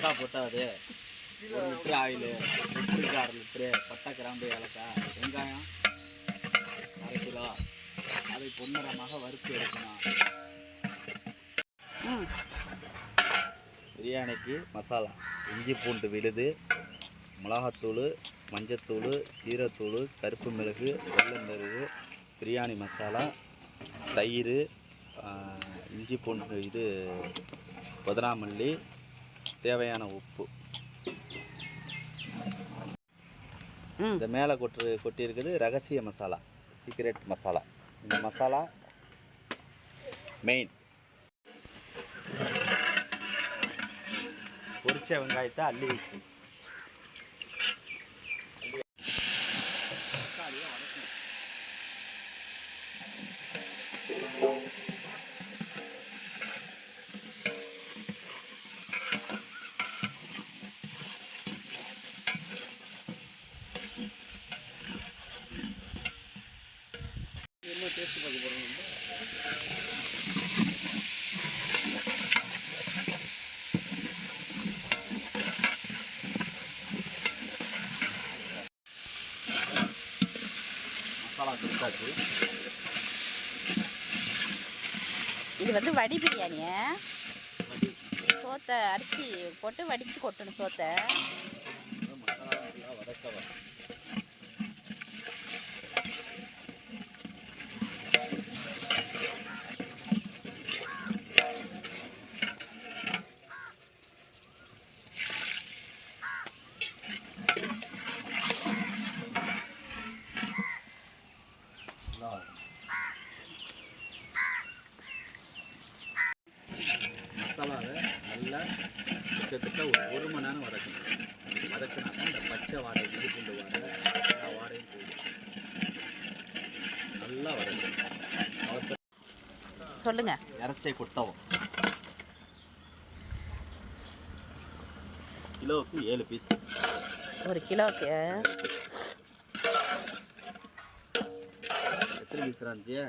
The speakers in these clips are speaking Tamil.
மசாலா போட்டால் அது 1 லிட்டரு ஆயிலு, 6 லிட்டரு, பட்டை, கிராம்பு, ஏலக்காய், வெங்காயம் 1/2 கிலோ, அதை பொன்னிறமாக வறுத்து எடுக்கணும். பிரியாணிக்கு மசாலா: இஞ்சி பூண்டு விழுது, மிளகாத்தூள், மஞ்சத்தூள், ஜீரத்தூள், கருப்பு மிளகு, வெள்ளை மிளகு, பிரியாணி மசாலா, தயிர், இஞ்சி பூண்டு புதினா மல்லி, தேவையான உப்பு. இந்த மேலே கொட்டியிருக்குது ரகசிய மசாலா, சீக்ரெட் மசாலா. இந்த மசாலா மெயின். பொரிச்ச வெங்காயத்தை அள்ளி வச்சு என்ன டேஸ்ட் பார்க்க போகிறோம். மசாலா கொடுத்தாச்சு. இது வந்து வடி பிரியாணியை சோத்தை அரிசி போட்டு வடித்து கொட்டணும். சோத்தை மசாலா வதக்க மசாலாவை நல்லா கிட்டத்தட்ட ஒரு 1 மணி நேரம் வதக்கணும். வதக்கினாக்கா இந்த பச்சை வாடகை, இஞ்சி பூண்டு வாடகை, எல்லா வாடையும் போயிடும். நல்லா வதக்கணும். சொல்லுங்க. இறைச்சை குத்தவும் கிலோவுக்கு 7 பீஸ். 1 கிலோவுக்கு எத்தனை பீஸ் இருந்துச்சு?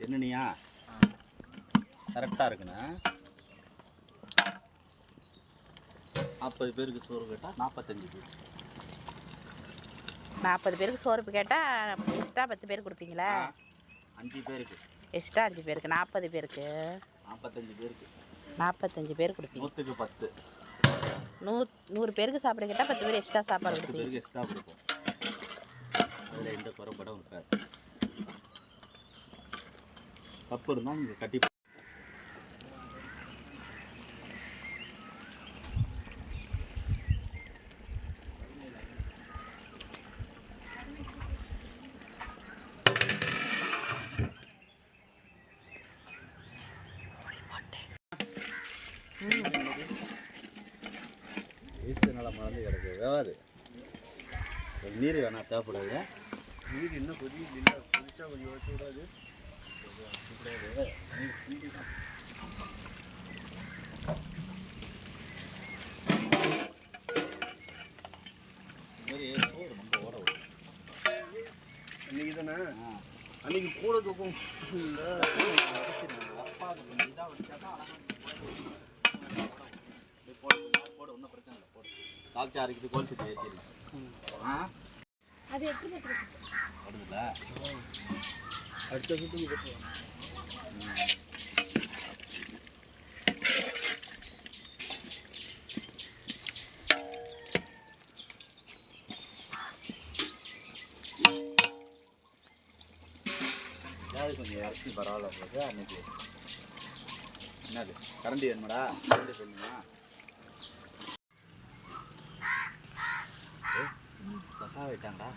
என்னனியா கரெக்டாக இருக்குண்ணா. 40 பேருக்கு சோறு கேட்டால் 45 பீஸ். 40 பேருக்கு சோறு கேட்டால் எக்ஸ்ட்ரா 10 பேருக்கு கொடுப்பீங்களா? 5 பேருக்கு எக்ஸ்ட்ரா 5 பேருக்கு. 40 பேருக்கு 45 பேருக்கு 45 பேர் கொடுப்பீங்க. 100க்கு 10. 100 பேருக்கு சாப்பிட கேட்டால் 10 பேர் எக்ஸ்ட்ரா சாப்பாடு 10 பேருக்கு எக்ஸ்ட்ரா கொடுப்போம். அதில் எந்த குறைபடம் இருக்காது. தப்பு இருந்தால் நீங்கள் கட்டி நல்லா மறந்து கிடக்கு. வேவாது. நீர் வேணா தேவைப்படாது. நீர் இன்னும் கொதிச்சா கொஞ்சம் வச்சு விடாது. சோறு ரொம்ப ஓட விடும். அன்னைக்கு தானே அன்னைக்கு கூட தூக்கம் இதாக வச்சாக்கா போட ஒன்றும் பிரச்சனை இல்லை. போடு காய்ச்சி அரைக்கிது கோல் சுற்றி ஏற்றிடலாம். அது எப்படி வருதுல்ல அடுத்த சுற்றுக்கு போட்டுருவாங்க. கொஞ்சம் இறச்சி பரவாயில்ல உங்களுக்கு. அன்னைக்கு என்னது கரண்டி வேணுமாடா? கரண்டி சொல்லுமா? சக்கா வைட்டாங்கடா.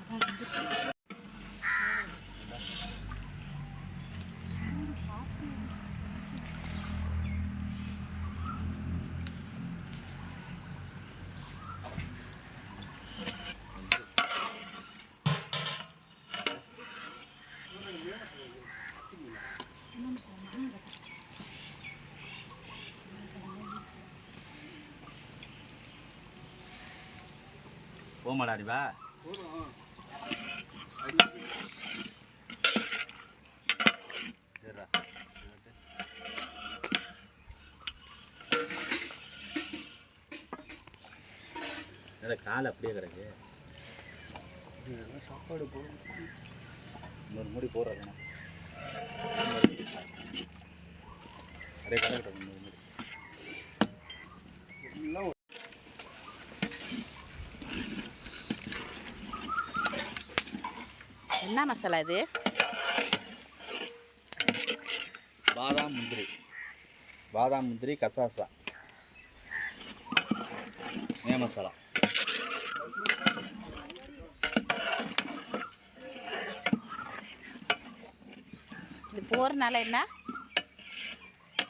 போமாடா நீ வா. அதில் கால் அப்படியே கிடக்கு. சாப்பாடு போடும். இன்னொரு மூடி போடுறேன். அப்படியே கிடக்கட்டும் இன்னொரு மூடி. என்ன மசாலா இது? பாதாம் முந்திரி. பாதாம் முந்திரி கசாசா மே மசாலா. இது போகிறனால என்ன?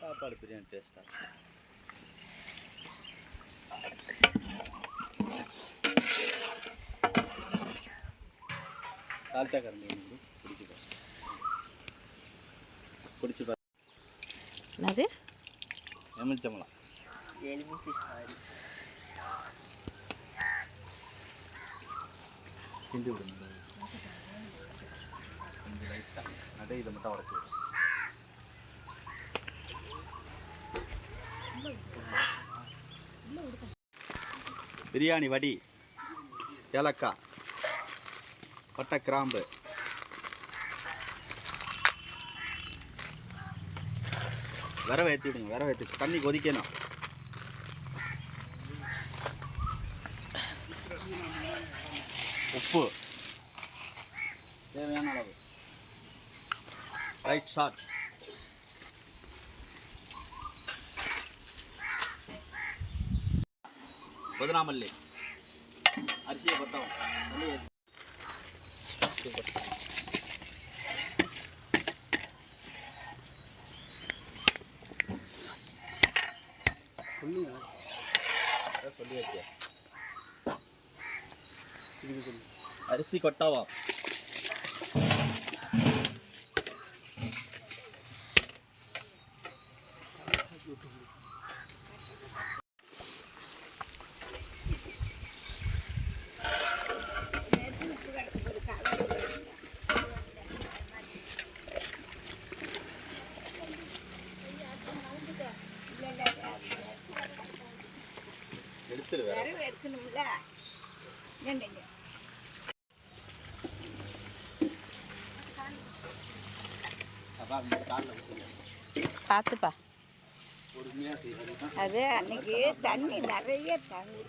சாப்பாடு பிரியாணி டேஸ்ட்டாக. தால்ச்சா கரண்டி பிடிச்சி பாரு. என்னது? எலுமிச்சம்பழம். கிண்டி விடுங்க கொஞ்சம் லைட்டாக. அதே இதை மட்டும் உடச்சி விடும். பிரியாணி வடி, ஏலக்காய், பட்டை, கிராம்பு, விரவை ஏற்றி விடுங்க. விரவை ஏற்றி தண்ணி கொதிக்கணும். உப்பு தேவையான அளவு. Right shot. புதினா மல்லி. அரிசியை கொட்டவும். சொல்லியாச்சு. அரிசி கொட்டாவா? எடுத்துரு வேற எடுக்கணும்ல. என்னங்க பார்த்துப்பா. அது அன்னைக்கு தண்ணி நிறைய தண்ணி.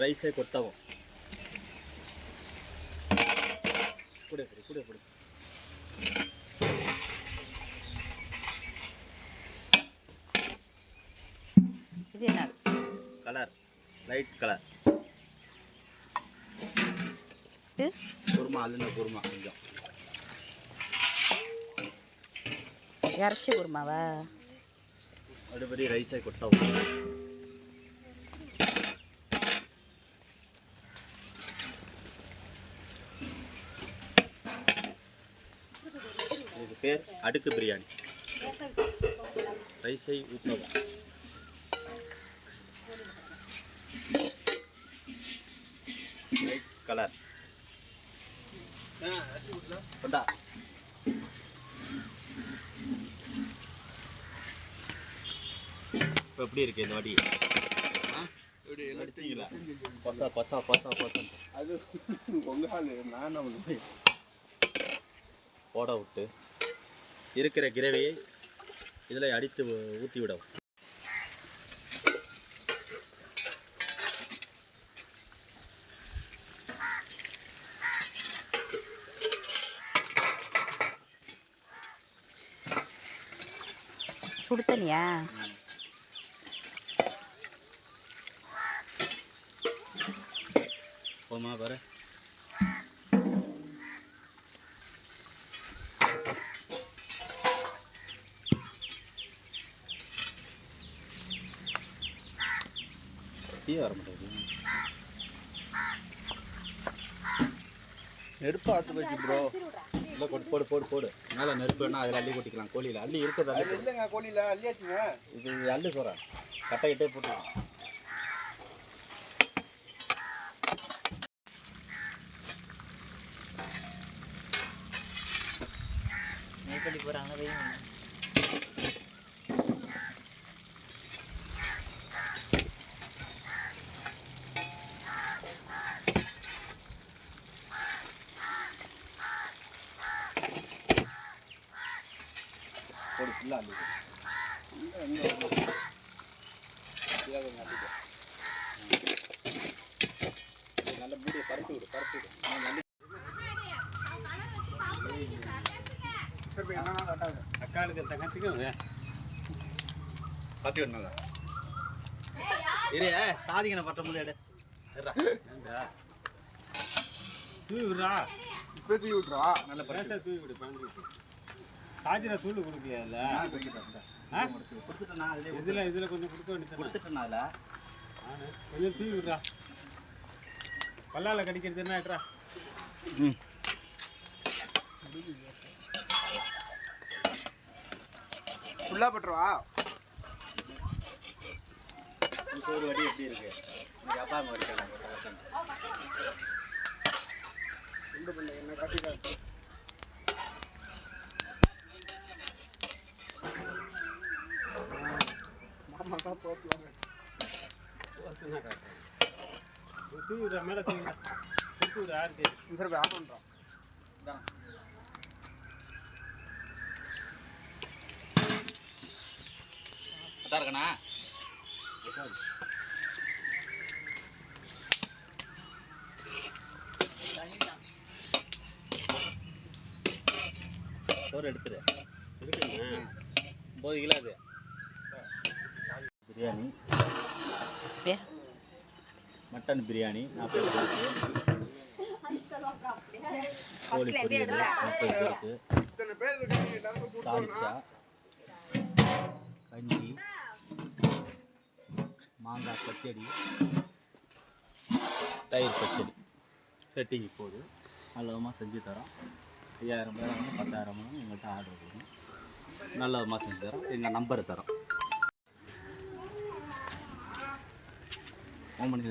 ரைஸை கொட்டவும். கூட கூட கூட இது என்ன கலர்? Light colour. இது குருமா. அல்ல குருமா கொஞ்சம் இறச்சி குருமாவா? அடுபடி ரைஸை கொட்டவும். இதுக்கு பேர் அடுக்கு பிரியாணி. ரைஸை ஊற்றவும். Light colour. கொண்டா. இப்போ எப்படி இருக்கு இந்த வடி? அடிச்சிங்களா? பசா பசா பசா பசா. அது உங்கள் நான் போட விட்டு இருக்கிற கிரேவியை இதில் அடித்து ஊற்றி விடவும். சுடு தண்ணியா? போமா பாரு. டீ வர மாட்டேங்குது. நெருப்பு ஆற்று போச்சு ப்ரோ. இல்லை போடு போடு போடு மேலே நெருப்பு வேணா அதில் அள்ளி கொட்டிக்கலாம். கோழியில் அள்ளி இருக்கிறது அள்ளி இல்லைங்க, கோழியில் அள்ளியாச்சுங்க. இது அள்ளி சொல்கிறேன், கட்டை கிட்டே போட்டுக்கலாம். மேய்ப்படி போகிறாங்க வெயில். போடு ஃபுல்லாக அள்ளி நல்ல மூடியை பரப்பி விடு பரப்பி விடு. அக்காளுக்கு தங்கச்சிக்கும் பத்தி விடணுங்க. இரு சாதிக்கணை பத்தொம்பது எடு. தூவி விடுறா, இப்போ தூவி விட்றா. நல்ல பேச தூவி விடு. சாஜிரா தூள் கொடுக்கலையா இல்லை? கொடுத்துட்டேண்ணா. இதில் கொஞ்சம் கொடுக்க வேண்டியது. கொடுத்துட்டேண்ணா அதில் கொஞ்சம் தூவி விடுறா. பல்லால கடிக்கிறது என்ன ஆயிட்டுறா? ம் ஃபுல்லாக பட்டுருவா. ஒரு வடி எப்படி இருக்கு? எனக்கு அப்பா அம்மா வடிக்கலாம். என்ன கட்டிக்காது. மாமா தான் போசலாம். தூவி விடுறா, மேலே தூவி சுற்றி விடு. யாருக்கு இந்த போய் ஆஃப் பண்ணுறான். கரெக்டாக இருக்கண்ணா. சோறு எடுத்துரு. 9 கிலோ அது பிரியாணி. மட்டன் பிரியாணி 40 பேருக்கு. கோழி பொரியல் 30 பேருக்கு. தாளிச்சா, கஞ்சி, மாங்காய் பச்சடி, தயிர் பச்சடி செட்டிக்கு போகுது. நல்லவிதமாக செஞ்சு தரோம். 5000 பேர் 10,000 எங்கள்கிட்ட ஆர்டர் கொடுக்கும். நல்லவிதமாக செஞ்சு தரோம். எங்கள் நம்பர் தரோம். ஃபோன் பண்ணி